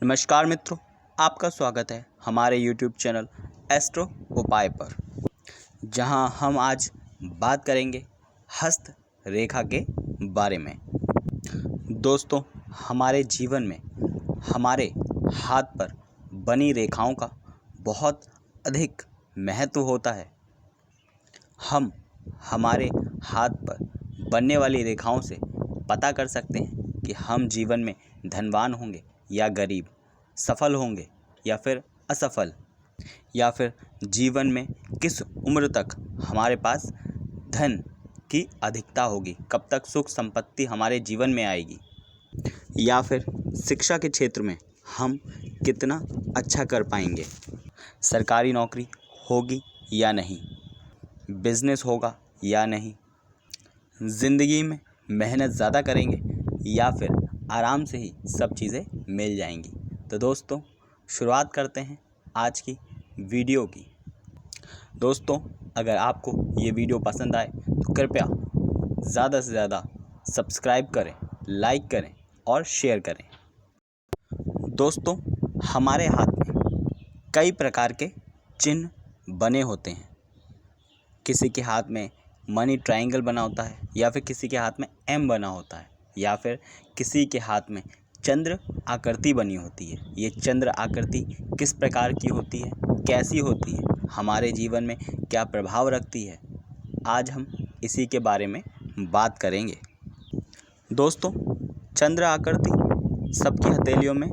नमस्कार मित्रों, आपका स्वागत है हमारे YouTube चैनल एस्ट्रो उपाय पर, जहां हम आज बात करेंगे हस्त रेखा के बारे में। दोस्तों, हमारे जीवन में हमारे हाथ पर बनी रेखाओं का बहुत अधिक महत्व होता है। हम हमारे हाथ पर बनने वाली रेखाओं से पता कर सकते हैं कि हम जीवन में धनवान होंगे या गरीब, सफल होंगे या फिर असफल, या फिर जीवन में किस उम्र तक हमारे पास धन की अधिकता होगी, कब तक सुख संपत्ति हमारे जीवन में आएगी, या फिर शिक्षा के क्षेत्र में हम कितना अच्छा कर पाएंगे, सरकारी नौकरी होगी या नहीं, बिजनेस होगा या नहीं, ज़िंदगी में मेहनत ज़्यादा करेंगे या फिर आराम से ही सब चीज़ें मिल जाएंगी। तो दोस्तों, शुरुआत करते हैं आज की वीडियो की। दोस्तों, अगर आपको ये वीडियो पसंद आए तो कृपया ज़्यादा से ज़्यादा सब्सक्राइब करें, लाइक करें और शेयर करें। दोस्तों, हमारे हाथ में कई प्रकार के चिन्ह बने होते हैं। किसी के हाथ में मनी ट्रायंगल बना होता है, या फिर किसी के हाथ में एम बना होता है, या फिर किसी के हाथ में चंद्र आकृति बनी होती है। ये चंद्र आकृति किस प्रकार की होती है, कैसी होती है, हमारे जीवन में क्या प्रभाव रखती है, आज हम इसी के बारे में बात करेंगे। दोस्तों, चंद्र आकृति सबकी हथेलियों में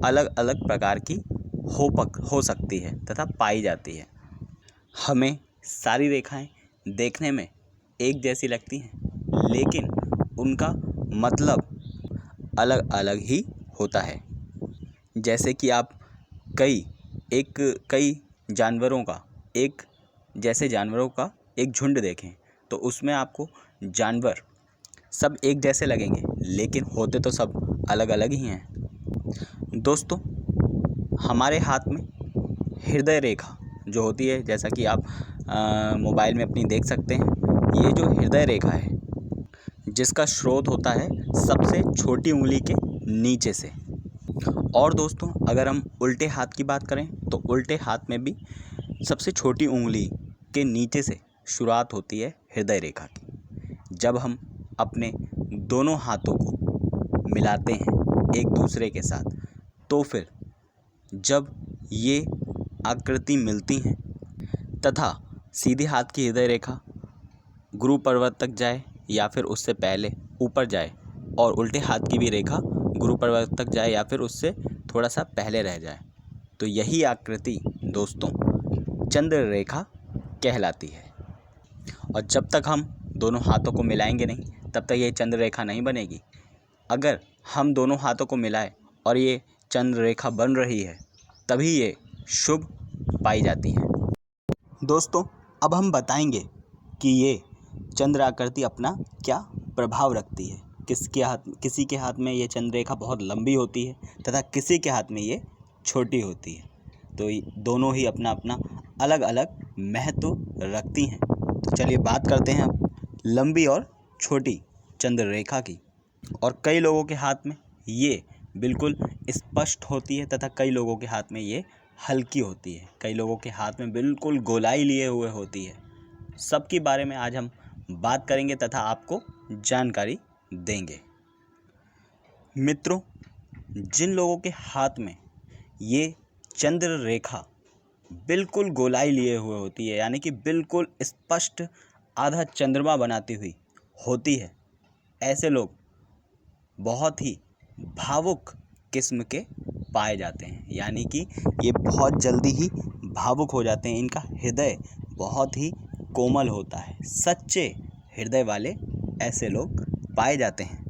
अलग अलग प्रकार की हो सकती है तथा पाई जाती है। हमें सारी रेखाएं देखने में एक जैसी लगती हैं, लेकिन उनका मतलब अलग अलग ही होता है। जैसे कि आप कई जानवरों का एक झुंड देखें, तो उसमें आपको जानवर सब एक जैसे लगेंगे, लेकिन होते तो सब अलग अलग ही हैं। दोस्तों, हमारे हाथ में हृदय रेखा जो होती है, जैसा कि आप मोबाइल में अपनी देख सकते हैं, ये जो हृदय रेखा है, जिसका स्रोत होता है सबसे छोटी उंगली के नीचे से। और दोस्तों, अगर हम उल्टे हाथ की बात करें तो उल्टे हाथ में भी सबसे छोटी उंगली के नीचे से शुरुआत होती है हृदय रेखा की। जब हम अपने दोनों हाथों को मिलाते हैं एक दूसरे के साथ, तो फिर जब ये आकृति मिलती हैं तथा सीधे हाथ की हृदय रेखा गुरु पर्वत तक जाए या फिर उससे पहले ऊपर जाए, और उल्टे हाथ की भी रेखा गुरु पर्वत तक जाए या फिर उससे थोड़ा सा पहले रह जाए, तो यही आकृति दोस्तों चंद्र रेखा कहलाती है। और जब तक हम दोनों हाथों को मिलाएंगे नहीं, तब तक ये चंद्र रेखा नहीं बनेगी। अगर हम दोनों हाथों को मिलाएं और ये चंद्र रेखा बन रही है, तभी ये शुभ पाई जाती है। दोस्तों, अब हम बताएंगे कि ये चंद्र आकृति अपना क्या प्रभाव रखती है। किसी के हाथ में ये चंद्र रेखा बहुत लंबी होती है तथा किसी के हाथ में ये छोटी होती है। तो दोनों ही अपना अपना अलग अलग महत्व रखती हैं। तो चलिए बात करते हैं अब लंबी और छोटी चंद्र रेखा की। और कई लोगों के हाथ में ये बिल्कुल स्पष्ट होती है तथा कई लोगों के हाथ में ये हल्की होती है। कई लोगों के हाथ में बिल्कुल गोलाई लिए हुए होती है। सबके बारे में आज हम बात करेंगे तथा आपको जानकारी देंगे। मित्रों, जिन लोगों के हाथ में ये चंद्र रेखा बिल्कुल गोलाई लिए हुए होती है, यानी कि बिल्कुल स्पष्ट आधा चंद्रमा बनाती हुई होती है, ऐसे लोग बहुत ही भावुक किस्म के पाए जाते हैं। यानी कि ये बहुत जल्दी ही भावुक हो जाते हैं। इनका हृदय बहुत ही कोमल होता है। सच्चे हृदय वाले ऐसे लोग पाए जाते हैं।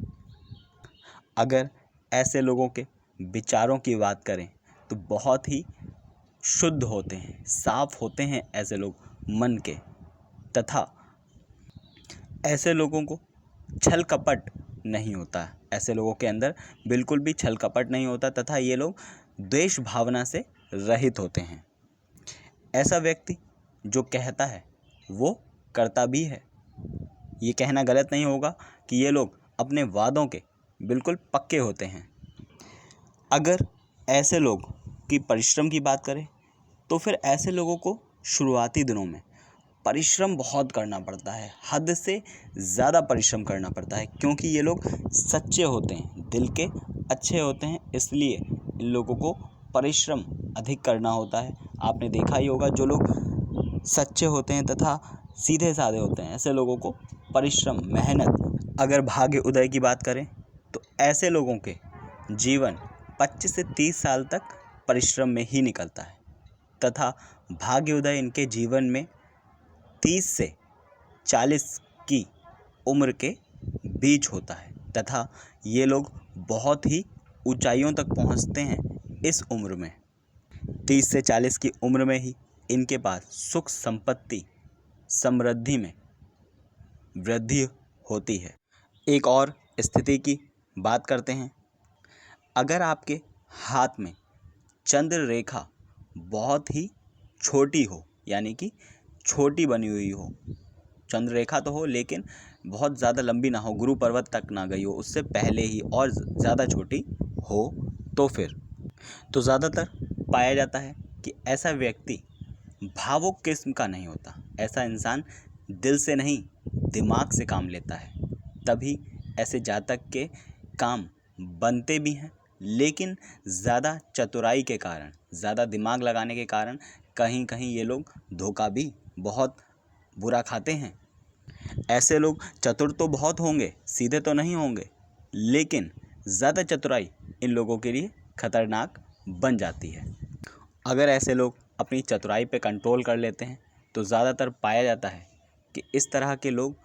अगर ऐसे लोगों के विचारों की बात करें तो बहुत ही शुद्ध होते हैं, साफ होते हैं ऐसे लोग मन के, तथा ऐसे लोगों को छल कपट नहीं होता। ऐसे लोगों के अंदर बिल्कुल भी छल कपट नहीं होता तथा ये लोग द्वेष भावना से रहित होते हैं। ऐसा व्यक्ति जो कहता है वो करता भी है। ये कहना गलत नहीं होगा कि ये लोग अपने वादों के बिल्कुल पक्के होते हैं। अगर ऐसे लोग की परिश्रम की बात करें तो फिर ऐसे लोगों को शुरुआती दिनों में परिश्रम बहुत करना पड़ता है, हद से ज़्यादा परिश्रम करना पड़ता है, क्योंकि ये लोग सच्चे होते हैं, दिल के अच्छे होते हैं, इसलिए इन लोगों को परिश्रम अधिक करना होता है। आपने देखा ही होगा, जो लोग सच्चे होते हैं तथा सीधे साधे होते हैं, ऐसे लोगों को परिश्रम, मेहनत। अगर भाग्य उदय की बात करें तो ऐसे लोगों के जीवन 25 से 30 साल तक परिश्रम में ही निकलता है तथा भाग्य उदय इनके जीवन में 30 से 40 की उम्र के बीच होता है तथा ये लोग बहुत ही ऊंचाइयों तक पहुंचते हैं इस उम्र में। 30 से 40 की उम्र में ही इनके पास सुख संपत्ति समृद्धि में वृद्धि होती है। एक और स्थिति की बात करते हैं। अगर आपके हाथ में चंद्र रेखा बहुत ही छोटी हो, यानी कि छोटी बनी हुई हो, चंद्र रेखा तो हो लेकिन बहुत ज़्यादा लंबी ना हो, गुरु पर्वत तक ना गई हो, उससे पहले ही और ज़्यादा छोटी हो, तो ज़्यादातर पाया जाता है कि ऐसा व्यक्ति भावुक किस्म का नहीं होता। ऐसा इंसान दिल से नहीं, दिमाग से काम लेता है, तभी ऐसे जातक के काम बनते भी हैं, लेकिन ज़्यादा चतुराई के कारण, ज़्यादा दिमाग लगाने के कारण कहीं कहीं ये लोग धोखा भी बहुत बुरा खाते हैं। ऐसे लोग चतुर तो बहुत होंगे, सीधे तो नहीं होंगे, लेकिन ज़्यादा चतुराई इन लोगों के लिए खतरनाक बन जाती है। अगर ऐसे लोग अपनी चतुराई पे कंट्रोल कर लेते हैं तो ज़्यादातर पाया जाता है कि इस तरह के लोग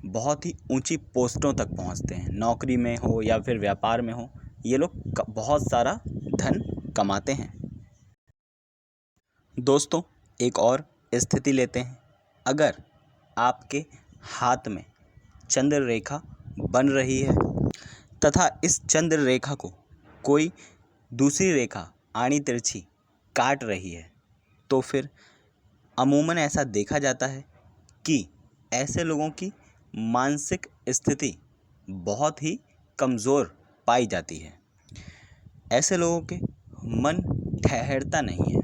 बहुत ही ऊंची पोस्टों तक पहुंचते हैं। नौकरी में हो या फिर व्यापार में हो, ये लोग बहुत सारा धन कमाते हैं। दोस्तों, एक और स्थिति लेते हैं। अगर आपके हाथ में चंद्र रेखा बन रही है तथा इस चंद्र रेखा को कोई दूसरी रेखा आड़ी तिरछी काट रही है, तो फिर अमूमन ऐसा देखा जाता है कि ऐसे लोगों की मानसिक स्थिति बहुत ही कमज़ोर पाई जाती है। ऐसे लोगों के मन ठहरता नहीं है,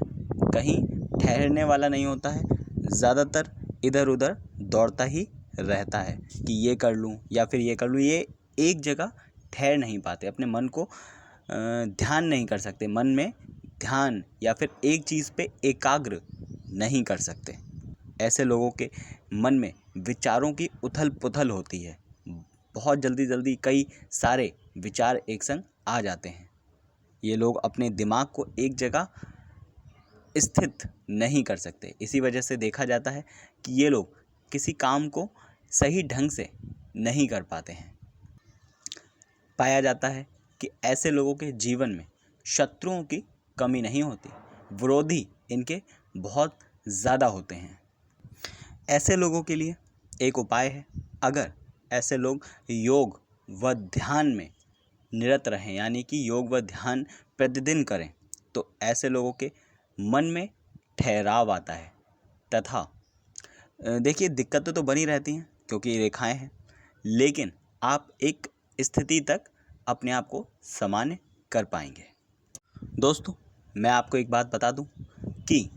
कहीं ठहरने वाला नहीं होता है, ज़्यादातर इधर उधर दौड़ता ही रहता है कि ये कर लूँ या फिर ये कर लूँ। ये एक जगह ठहर नहीं पाते, अपने मन को ध्यान नहीं कर सकते, मन में ध्यान या फिर एक चीज़ पे एकाग्र नहीं कर सकते। ऐसे लोगों के मन में विचारों की उथल पुथल होती है, बहुत जल्दी जल्दी कई सारे विचार एक संग आ जाते हैं। ये लोग अपने दिमाग को एक जगह स्थित नहीं कर सकते। इसी वजह से देखा जाता है कि ये लोग किसी काम को सही ढंग से नहीं कर पाते हैं। पाया जाता है कि ऐसे लोगों के जीवन में शत्रुओं की कमी नहीं होती, विरोधी इनके बहुत ज़्यादा होते हैं। ऐसे लोगों के लिए एक उपाय है। अगर ऐसे लोग योग व ध्यान में निरत रहें, यानी कि योग व ध्यान प्रतिदिन करें, तो ऐसे लोगों के मन में ठहराव आता है तथा देखिए, दिक्कतें तो बनी रहती हैं क्योंकि ये रेखाएं हैं, लेकिन आप एक स्थिति तक अपने आप को सामान्य कर पाएंगे। दोस्तों, मैं आपको एक बात बता दूं कि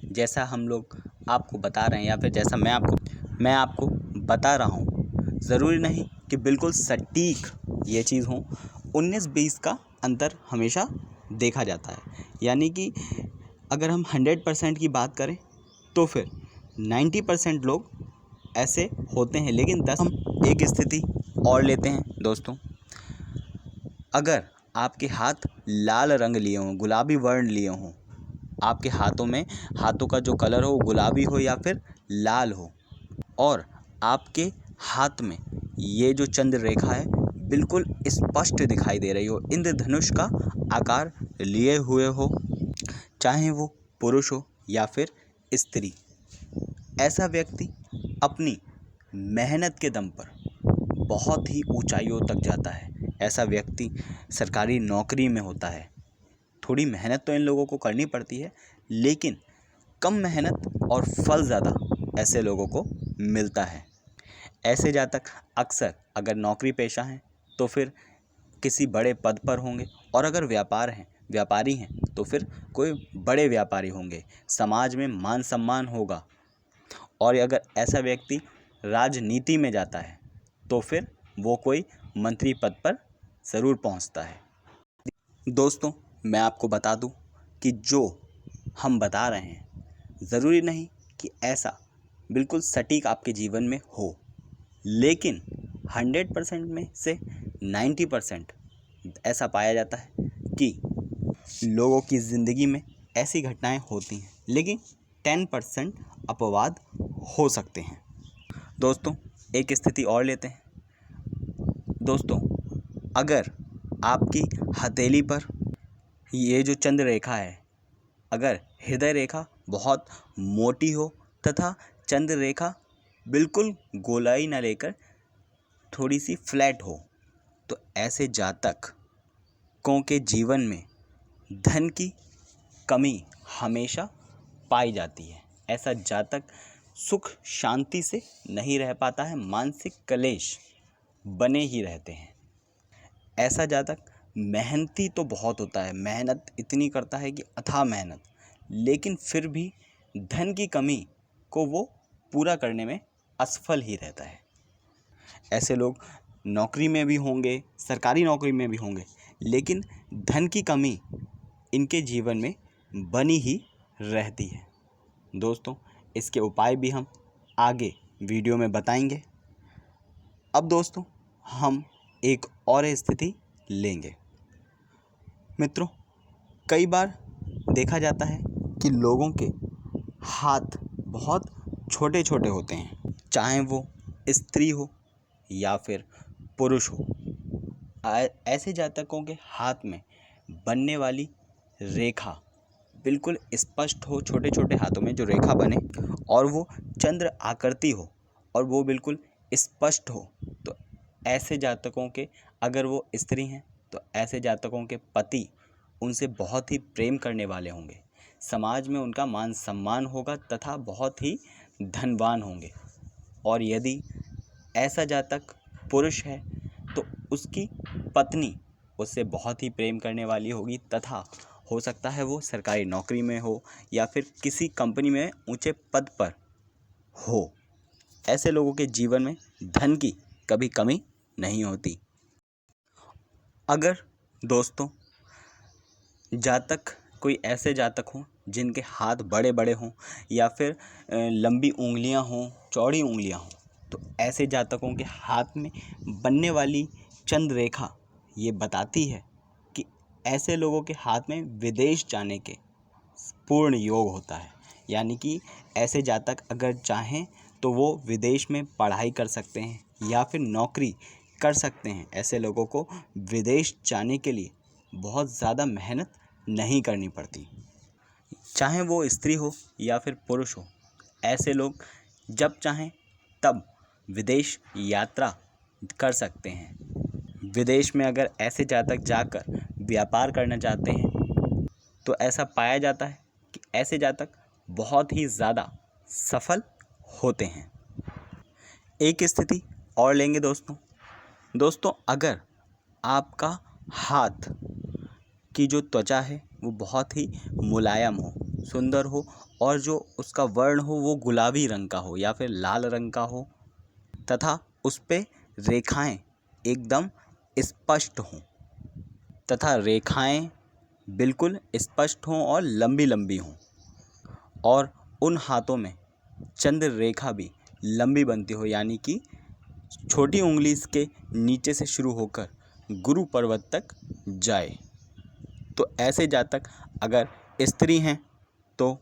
जैसा हम लोग आपको बता रहे हैं या फिर जैसा मैं आपको बता रहा हूं, ज़रूरी नहीं कि बिल्कुल सटीक ये चीज़ हो। 19-20 का अंतर हमेशा देखा जाता है, यानी कि अगर हम 100% की बात करें तो फिर 90% लोग ऐसे होते हैं, लेकिन 10 हम एक स्थिति और लेते हैं। दोस्तों, अगर आपके हाथ लाल रंग लिए हों, गुलाबी वर्ण लिए हों, आपके हाथों का जो कलर हो गुलाबी हो या फिर लाल हो, और आपके हाथ में ये जो चंद्र रेखा है बिल्कुल स्पष्ट दिखाई दे रही हो, इंद्रधनुष का आकार लिए हुए हो, चाहे वो पुरुष हो या फिर स्त्री, ऐसा व्यक्ति अपनी मेहनत के दम पर बहुत ही ऊंचाइयों तक जाता है। ऐसा व्यक्ति सरकारी नौकरी में होता है। थोड़ी मेहनत तो इन लोगों को करनी पड़ती है, लेकिन कम मेहनत और फल ज़्यादा ऐसे लोगों को मिलता है। ऐसे जातक अक्सर अगर नौकरी पेशा हैं तो फिर किसी बड़े पद पर होंगे, और अगर व्यापार हैं, व्यापारी हैं तो फिर कोई बड़े व्यापारी होंगे, समाज में मान सम्मान होगा। और अगर ऐसा व्यक्ति राजनीति में जाता है तो फिर वो कोई मंत्री पद पर ज़रूर पहुंचता है। दोस्तों, मैं आपको बता दूं कि जो हम बता रहे हैं ज़रूरी नहीं कि ऐसा बिल्कुल सटीक आपके जीवन में हो, लेकिन 100% में से 90% ऐसा पाया जाता है कि लोगों की ज़िंदगी में ऐसी घटनाएं होती हैं, लेकिन 10% अपवाद हो सकते हैं। दोस्तों, एक स्थिति और लेते हैं। दोस्तों, अगर आपकी हथेली पर ये जो चंद्र रेखा है, अगर हृदय रेखा बहुत मोटी हो तथा चंद्र रेखा बिल्कुल गोलाई न लेकर थोड़ी सी फ्लैट हो, तो ऐसे जातकों के जीवन में धन की कमी हमेशा पाई जाती है। ऐसा जातक सुख शांति से नहीं रह पाता है, मानसिक कलेश बने ही रहते हैं। ऐसा जातक मेहनती तो बहुत होता है, मेहनत इतनी करता है कि अथाह मेहनत, लेकिन फिर भी धन की कमी को वो पूरा करने में असफल ही रहता है। ऐसे लोग नौकरी में भी होंगे, सरकारी नौकरी में भी होंगे, लेकिन धन की कमी इनके जीवन में बनी ही रहती है। दोस्तों, इसके उपाय भी हम आगे वीडियो में बताएंगे। अब दोस्तों, हम एक और स्थिति लेंगे। मित्रों, कई बार देखा जाता है कि लोगों के हाथ बहुत छोटे छोटे होते हैं, चाहे वो स्त्री हो या फिर पुरुष हो। ऐसे जातकों के हाथ में बनने वाली रेखा बिल्कुल स्पष्ट हो, छोटे छोटे हाथों में जो रेखा बने और वो चंद्र आकृति हो और वो बिल्कुल स्पष्ट हो, तो ऐसे जातकों के, अगर वो स्त्री हैं तो ऐसे जातकों के पति उनसे बहुत ही प्रेम करने वाले होंगे, समाज में उनका मान सम्मान होगा तथा बहुत ही धनवान होंगे। और यदि ऐसा जातक पुरुष है तो उसकी पत्नी उससे बहुत ही प्रेम करने वाली होगी तथा हो सकता है वो सरकारी नौकरी में हो या फिर किसी कंपनी में ऊंचे पद पर हो। ऐसे लोगों के जीवन में धन की कभी कमी नहीं होती। अगर दोस्तों जातक कोई ऐसे जातक हों जिनके हाथ बड़े बड़े हों या फिर लंबी उंगलियां हों, चौड़ी उंगलियां हों, तो ऐसे जातकों के हाथ में बनने वाली चंद्र रेखा ये बताती है कि ऐसे लोगों के हाथ में विदेश जाने के पूर्ण योग होता है। यानी कि ऐसे जातक अगर चाहें तो वो विदेश में पढ़ाई कर सकते हैं या फिर नौकरी कर सकते हैं। ऐसे लोगों को विदेश जाने के लिए बहुत ज़्यादा मेहनत नहीं करनी पड़ती, चाहे वो स्त्री हो या फिर पुरुष हो। ऐसे लोग जब चाहें तब विदेश यात्रा कर सकते हैं। विदेश में अगर ऐसे जातक जाकर व्यापार करना चाहते हैं तो ऐसा पाया जाता है कि ऐसे जातक बहुत ही ज़्यादा सफल होते हैं। एक स्थिति और लेंगे दोस्तों, अगर आपका हाथ की जो त्वचा है वो बहुत ही मुलायम हो, सुंदर हो और जो उसका वर्ण हो वो गुलाबी रंग का हो या फिर लाल रंग का हो तथा उस पे रेखाएं एकदम स्पष्ट हों तथा रेखाएं बिल्कुल स्पष्ट हों और लंबी लंबी हों और उन हाथों में चंद्र रेखा भी लंबी बनती हो, यानी कि छोटी उंगली के नीचे से शुरू होकर गुरु पर्वत तक जाए। तो ऐसे जातक अगर स्त्री हैं तो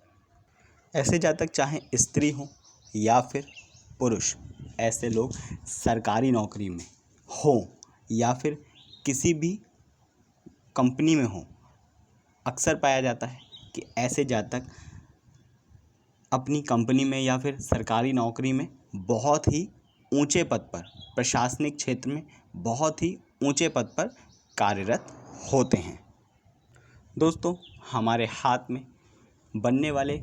ऐसे जातक चाहे स्त्री हो या फिर पुरुष, ऐसे लोग सरकारी नौकरी में हो या फिर किसी भी कंपनी में हो, अक्सर पाया जाता है कि ऐसे जातक अपनी कंपनी में या फिर सरकारी नौकरी में बहुत ही ऊंचे पद पर, प्रशासनिक क्षेत्र में बहुत ही ऊंचे पद पर कार्यरत होते हैं। दोस्तों, हमारे हाथ में बनने वाले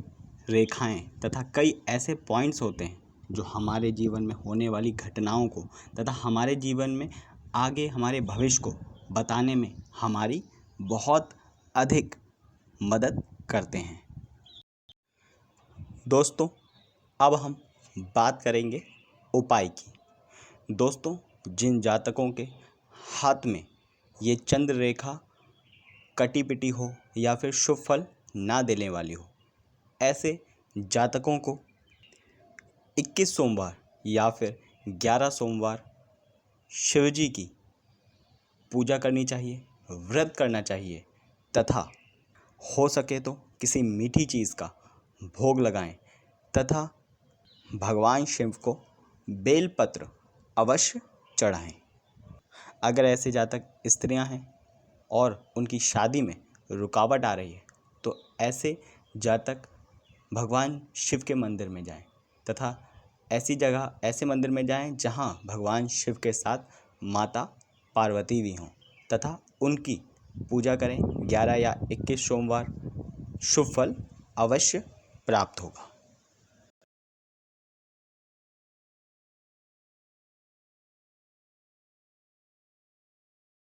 रेखाएं तथा कई ऐसे पॉइंट्स होते हैं जो हमारे जीवन में होने वाली घटनाओं को तथा हमारे जीवन में आगे हमारे भविष्य को बताने में हमारी बहुत अधिक मदद करते हैं। दोस्तों, अब हम बात करेंगे उपाय की। दोस्तों, जिन जातकों के हाथ में ये चंद्र रेखा कटी पिटी हो या फिर शुभ फल ना देने वाली हो, ऐसे जातकों को 21 सोमवार या फिर 11 सोमवार शिवजी की पूजा करनी चाहिए, व्रत करना चाहिए तथा हो सके तो किसी मीठी चीज़ का भोग लगाएं तथा भगवान शिव को बेलपत्र अवश्य चढ़ाएं। अगर ऐसे जातक स्त्रियां हैं और उनकी शादी में रुकावट आ रही है तो ऐसे जातक भगवान शिव के मंदिर में जाएं तथा ऐसे मंदिर में जाएं जहां भगवान शिव के साथ माता पार्वती भी हों तथा उनकी पूजा करें। 11 या 21 सोमवार शुभ फल अवश्य प्राप्त होगा।